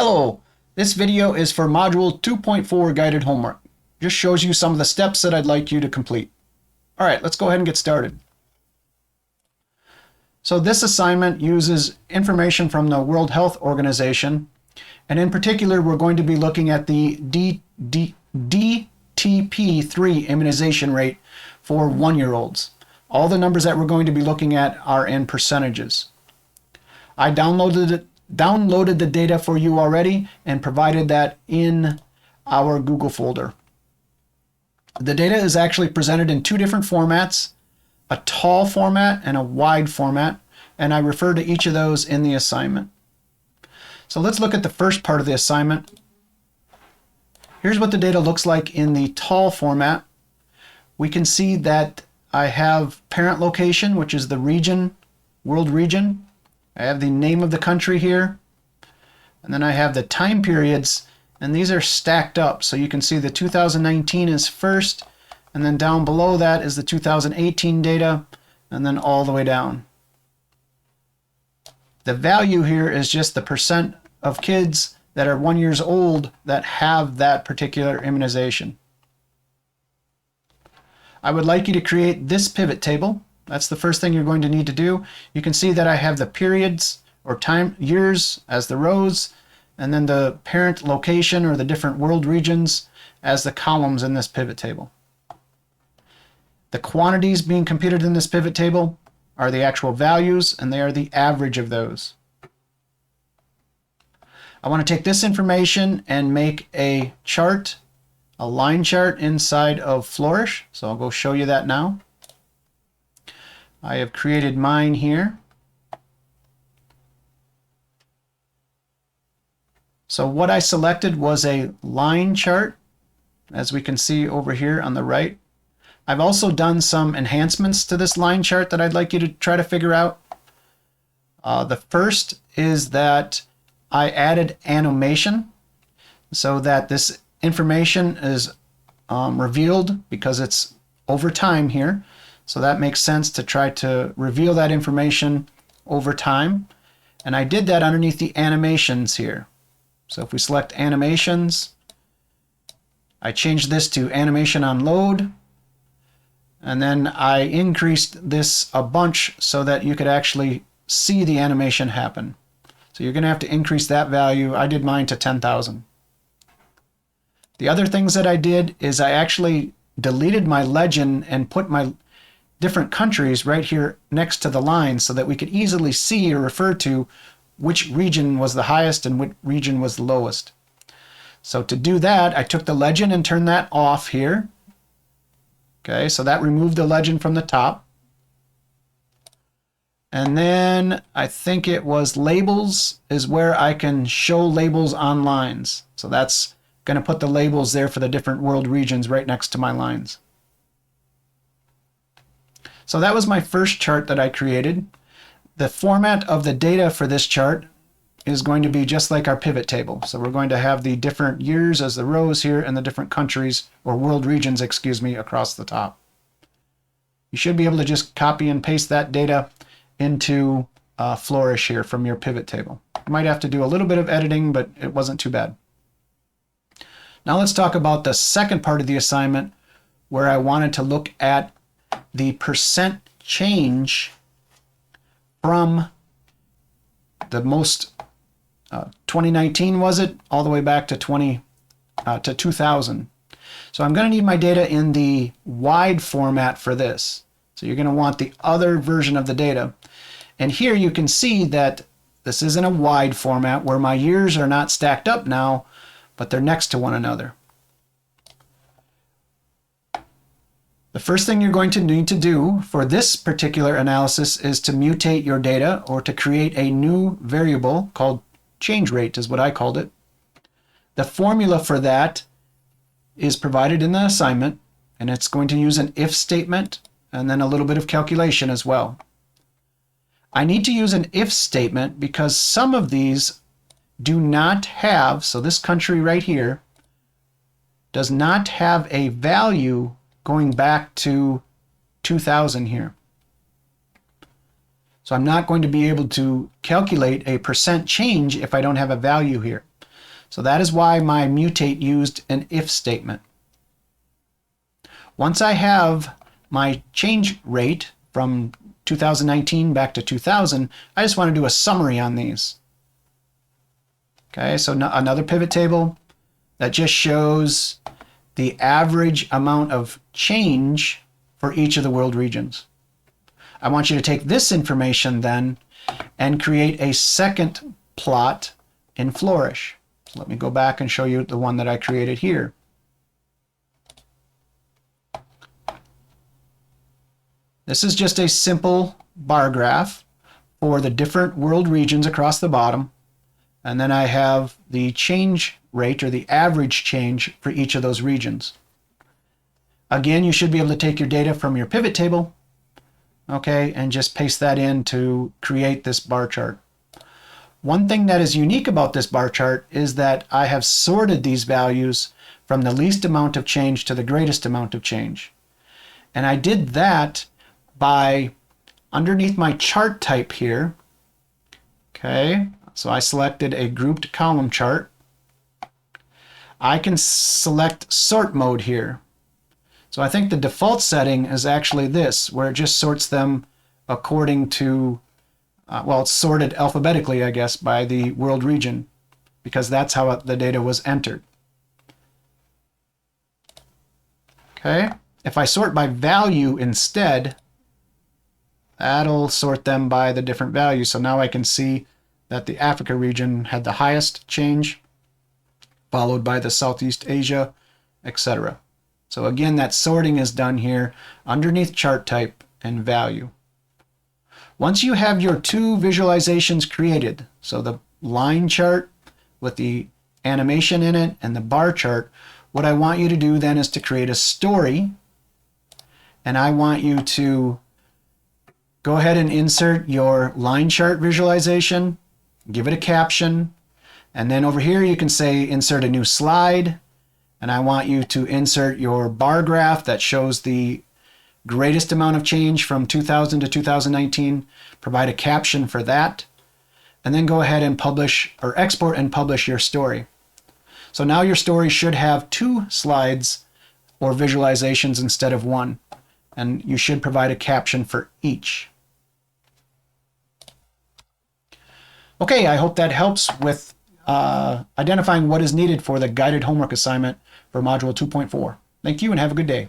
Hello, this video is for Module 2.4 guided homework. Just shows you some of the steps that I'd like you to complete. All right, let's go ahead and get started. So this assignment uses information from the World Health Organization, and in particular, we're going to be looking at the DTP3 immunization rate for 1-year-olds. All the numbers that we're going to be looking at are in percentages. I downloaded the data for you already and provided that in our Google folder. The data is actually presented in two different formats, a tall format and a wide format, and I refer to each of those in the assignment. So let's look at the first part of the assignment. Here's what the data looks like in the tall format. We can see that I have parent location, which is the region, world region. I have the name of the country here, and then I have the time periods, and these are stacked up. So you can see the 2019 is first, and then down below that is the 2018 data, and then all the way down. The value here is just the percent of kids that are 1 year old that have that particular immunization. I would like you to create this pivot table. That's the first thing you're going to need to do. You can see that I have the periods or time years as the rows, and then the parent location or the different world regions as the columns in this pivot table. The quantities being computed in this pivot table are the actual values, and they are the average of those. I want to take this information and make a chart, a line chart inside of Flourish. So I'll go show you that now. I have created mine here. So what I selected was a line chart, as we can see over here on the right. I've also done some enhancements to this line chart that I'd like you to try to figure out. The first is that I added animation so that this information is revealed because it's over time here. So that makes sense to try to reveal that information over time. And I did that underneath the animations here. So if we select animations, I changed this to animation on load. And then I increased this a bunch so that you could actually see the animation happen. So you're going to have to increase that value. I did mine to 10,000. The other things that I did is I actually deleted my legend and put my different countries right here next to the line so that we could easily see or refer to which region was the highest and which region was the lowest. So to do that, I took the legend and turned that off here. Okay, so that removed the legend from the top. And then I think it was labels is where I can show labels on lines. So that's going to put the labels there for the different world regions right next to my lines. So that was my first chart that I created. The format of the data for this chart is going to be just like our pivot table. So we're going to have the different years as the rows here and the different countries or world regions, excuse me, across the top. You should be able to just copy and paste that data into Flourish here from your pivot table. You might have to do a little bit of editing, but it wasn't too bad. Now let's talk about the second part of the assignment where I wanted to look at the percent change from the most 2019 was it all the way back to 2000. So I'm going to need my data in the wide format for this. So you're going to want the other version of the data. And here you can see that this isn't a wide format where my years are not stacked up now, but they're next to one another. The first thing you're going to need to do for this particular analysis is to mutate your data or to create a new variable called change rate is what I called it. The formula for that is provided in the assignment, and it's going to use an if statement and then a little bit of calculation as well. I need to use an if statement because some of these do not have, so this country right here does not have a value going back to 2000 here. So I'm not going to be able to calculate a percent change if I don't have a value here. So that is why my mutate used an if statement. Once I have my change rate from 2019 back to 2000, I just want to do a summary on these. Okay, so another pivot table that just shows the average amount of change for each of the world regions. I want you to take this information then and create a second plot in Flourish. Let me go back and show you the one that I created here. This is just a simple bar graph for the different world regions across the bottom. And then I have the change rate, or the average change for each of those regions. Again, you should be able to take your data from your pivot table, okay, and just paste that in to create this bar chart. One thing that is unique about this bar chart is that I have sorted these values from the least amount of change to the greatest amount of change. And I did that by underneath my chart type here. Okay, so I selected a grouped column chart. I can select sort mode here. So I think the default setting is actually this, where it just sorts them according to well, it's sorted alphabetically, I guess, by the world region, because that's how the data was entered. Okay, if I sort by value instead, that'll sort them by the different values. So now I can see that the Africa region had the highest change, followed by the Southeast Asia, etc. So again, that sorting is done here underneath chart type and value. Once you have your two visualizations created, so the line chart with the animation in it and the bar chart, what I want you to do then is to create a story, and I want you to go ahead and insert your line chart visualization, give it a caption, and then over here you can say insert a new slide, and I want you to insert your bar graph that shows the greatest amount of change from 2000 to 2019, provide a caption for that, and then go ahead and publish or export and publish your story. So now your story should have 2 slides or visualizations instead of 1, and you should provide a caption for each. Okay, I hope that helps with identifying what is needed for the guided homework assignment for Module 2.4. Thank you and have a good day.